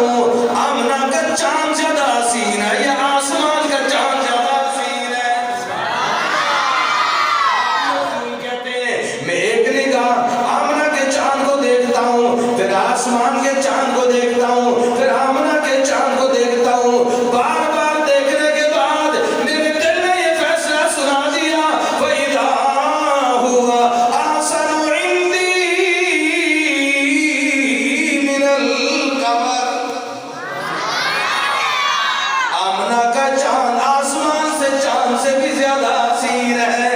हूँ आमना का चांद ज्यादा हसीन है या आसमान का चांद ज्यादा हसीन है? कहते हैं मैं एक निगाह आमना के चांद को देखता हूँ, फिर आसमान के चांद को देखता हूँ, फिर आमना के चांद को देखता हूँ। बार बार देखने के बाद मेरे दिल ने ये फैसला सुना दिया, फैदा हुआ आसन इंदी मिनल कमर। आमना का चांद आसमान से चांद से भी ज्यादा हसीन है।